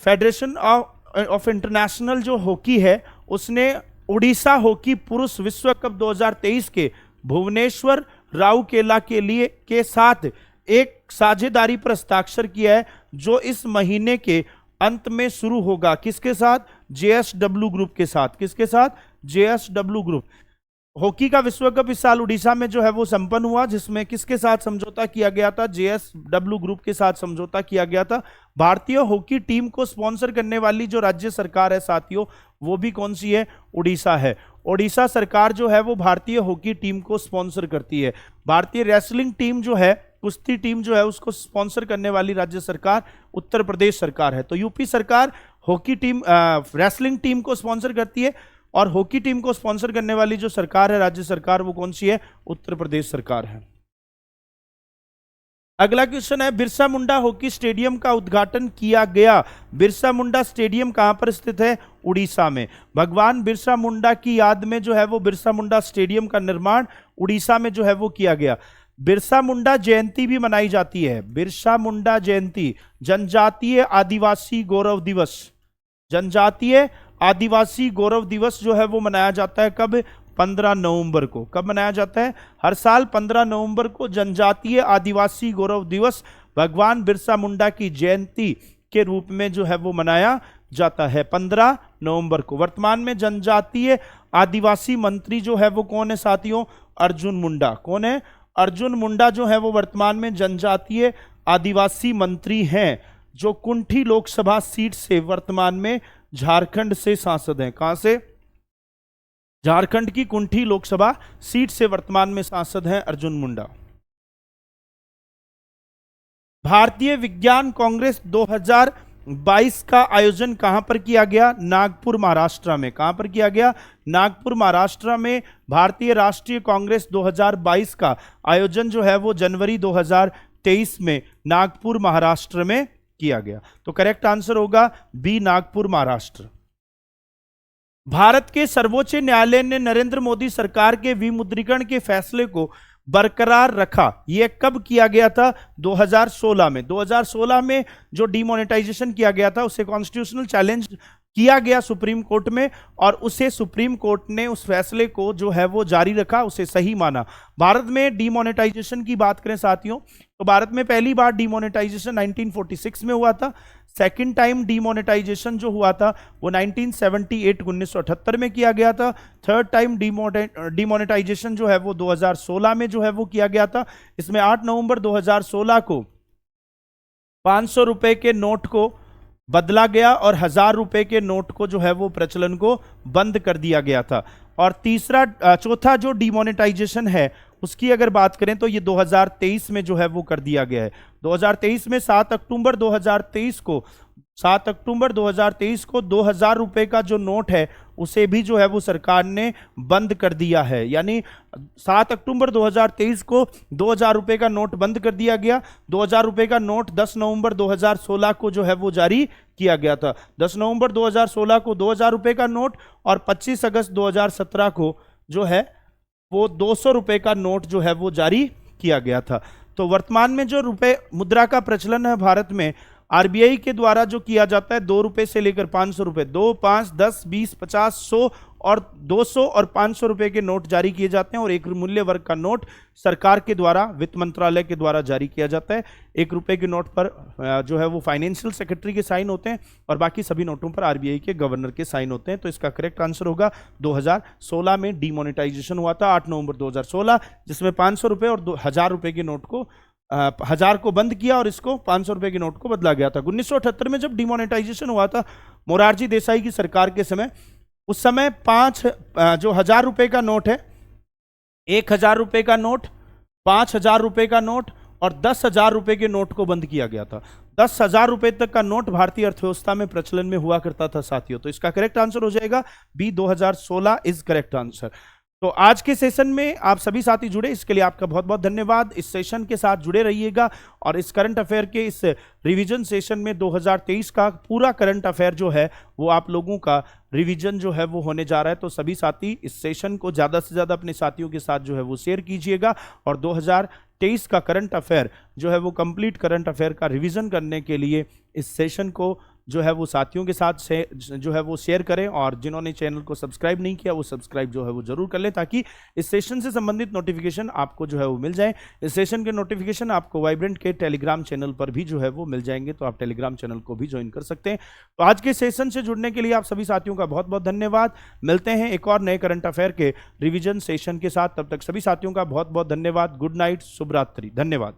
फेडरेशन ऑफ इंटरनेशनल जो हॉकी है उसने उड़ीसा हॉकी पुरुष विश्व कप 2023 के भुवनेश्वर राउरकेला के साथ एक साझेदारी पर हस्ताक्षर किया है, जो इस महीने के अंत में शुरू होगा। किसके साथ? JSW ग्रुप के साथ। किसके साथ? JSW group. हॉकी का विश्व कप इस साल उड़ीसा में जो है वो संपन्न हुआ, जिसमें किसके साथ समझौता किया गया था? JSW ग्रुप के साथ समझौता किया गया था। भारतीय हॉकी टीम को स्पॉन्सर करने वाली जो राज्य सरकार है साथियों वो भी कौन सी है? उड़ीसा है। उड़ीसा सरकार जो है वो भारतीय हॉकी टीम को स्पॉन्सर करती है। भारतीय रेसलिंग टीम जो है, कुश्ती टीम जो है, उसको स्पॉन्सर करने वाली राज्य सरकार उत्तर प्रदेश सरकार है। तो यूपी सरकार हॉकी टीम रेसलिंग टीम को स्पॉन्सर करती है, और हॉकी टीम को स्पॉन्सर करने वाली जो सरकार है, राज्य सरकार, वो कौन सी है? उत्तर प्रदेश सरकार है। अगला क्वेश्चन है, बिरसा मुंडा हॉकी स्टेडियम का उद्घाटन किया गया। बिरसा मुंडा स्टेडियम कहां पर स्थित है? उड़ीसा में। भगवान बिरसा मुंडा की याद में जो है वो बिरसा मुंडा स्टेडियम का निर्माण उड़ीसा में जो है वो किया गया। बिरसा मुंडा जयंती भी मनाई जाती है। बिरसा मुंडा जयंती, जनजातीय आदिवासी गौरव दिवस, जनजातीय आदिवासी गौरव दिवस जो है वो मनाया जाता है कब? 15 नवंबर को। कब मनाया जाता है? हर साल 15 नवंबर को जनजातीय आदिवासी गौरव दिवस भगवान बिरसा मुंडा की जयंती के रूप में जो है वो मनाया जाता है 15 नवंबर को। वर्तमान में जनजातीय आदिवासी मंत्री जो है वो कौन है साथियों? अर्जुन मुंडा। कौन है? अर्जुन मुंडा जो है वो वर्तमान में जनजातीय आदिवासी मंत्री हैं, जो कुंठी लोकसभा सीट से वर्तमान में झारखंड से सांसद हैं। कहां से? झारखंड की कुंठी लोकसभा सीट से वर्तमान में सांसद हैं अर्जुन मुंडा। भारतीय विज्ञान कांग्रेस 2022 का आयोजन कहां पर किया गया? नागपुर महाराष्ट्र में। कहां पर किया गया? नागपुर महाराष्ट्र में भारतीय राष्ट्रीय कांग्रेस 2022 का आयोजन जो है वो जनवरी 2023 में नागपुर महाराष्ट्र में किया गया। तो करेक्ट आंसर होगा बी, नागपुर महाराष्ट्र। भारत के सर्वोच्च न्यायालय ने नरेंद्र मोदी सरकार के विमुद्रीकरण के फैसले को बरकरार रखा। यह कब किया गया था? 2016 में। 2016 में जो डिमोनेटाइजेशन किया गया था उसे कॉन्स्टिट्यूशनल चैलेंज किया गया सुप्रीम कोर्ट में, और उसे सुप्रीम कोर्ट ने उस फैसले को जो है वो जारी रखा, उसे सही माना। भारत में डिमोनेटाइजेशन की बात करें साथियों, तो भारत में पहली बार डिमोनेटाइजेशन 1946 में हुआ था। सेकंड टाइम डिमोनेटाइजेशन जो हुआ था वो 1978 में किया गया था। थर्ड टाइम डिमोनेटाइजेशन जो है वो 2016 में जो है वो किया गया था। इसमें 8 नवंबर 2016 को 500 रुपए के नोट को बदला गया और 1000 रुपए के नोट को जो है वो प्रचलन को बंद कर दिया गया था। और चौथा जो डिमोनेटाइजेशन है उसकी अगर बात करें तो ये 2023 में जो है वो कर दिया गया है। 2023 में 7 अक्टूबर 2023 को 2000 रुपए का जो नोट है उसे भी जो है वो सरकार ने बंद कर दिया है। यानी 7 अक्टूबर 2023 को 2000 रुपए का नोट बंद कर दिया गया। 2000 रुपए का नोट 10 नवंबर 2016 को जो है वो जारी किया गया था। 10 नवंबर 2016 को 2000 रुपए का नोट, और 25 अगस्त 2017 को जो है वो 200 रुपए का नोट जो है वो जारी किया गया था। तो वर्तमान में जो रुपए मुद्रा का प्रचलन है भारत में, आरबीआई के द्वारा जो किया जाता है 2 रुपए से लेकर 500 रुपए, 2, 5, 10, 20, 50, 100 और 200 और 500 रुपए के नोट जारी किए जाते हैं, और एक मूल्य वर्ग का नोट सरकार के द्वारा, वित्त मंत्रालय के द्वारा जारी किया जाता है। 1 रुपए के नोट पर जो है वो फाइनेंशियल सेक्रेटरी के साइन होते हैं, और बाकी सभी नोटों पर आरबीआई के गवर्नर के साइन होते हैं। तो इसका करेक्ट आंसर होगा 2016 में डिमोनेटाइजेशन हुआ था 8 नवंबर 2016, जिसमें 500 रुपए और 1000 रुपए के नोट को 1000 को बंद किया और इसको 500 रुपए के नोट को बदला गया था। 1978 में जब डिमोनेटाइजेशन हुआ था मोरारजी देसाई की सरकार के समय, उस समय 1000 रुपए का नोट है, 1000 रुपए का नोट, 5000 रुपए का नोट और 10,000 रुपए के नोट को बंद किया गया था। 10,000 रुपए तक का नोट भारतीय अर्थव्यवस्था में प्रचलन में हुआ करता था साथियों। तो इसका करेक्ट आंसर हो जाएगा बी, 2016 इज करेक्ट आंसर। तो आज के सेशन में आप सभी साथी जुड़े, इसके लिए आपका बहुत बहुत धन्यवाद। इस सेशन के साथ जुड़े रहिएगा, और इस करंट अफेयर के इस रिवीजन सेशन में 2023 का पूरा करंट अफेयर जो है वो आप लोगों का रिवीजन जो है वो होने जा रहा है। तो सभी साथी इस सेशन को ज़्यादा से ज़्यादा अपने साथियों के साथ जो है वो शेयर कीजिएगा, और 2023 का करंट अफेयर जो है वो कंप्लीट करंट अफेयर का रिवीजन करने के लिए इस सेशन को जो है वो साथियों के साथ से जो है वो शेयर करें, और जिन्होंने चैनल को सब्सक्राइब नहीं किया वो सब्सक्राइब जो है वो जरूर कर लें, ताकि इस सेशन से संबंधित नोटिफिकेशन आपको जो है वो मिल जाए। इस सेशन के नोटिफिकेशन आपको वाइब्रेंट के टेलीग्राम चैनल पर भी जो है वो मिल जाएंगे, तो आप टेलीग्राम चैनल को भी ज्वाइन कर सकते हैं। तो आज के सेशन से जुड़ने के लिए आप सभी साथियों का बहुत बहुत धन्यवाद। मिलते हैं एक और नए करंट अफेयर के रिविजन सेशन के साथ, तब तक सभी साथियों का बहुत बहुत धन्यवाद। गुड नाइट, शुभ रात्रि, धन्यवाद।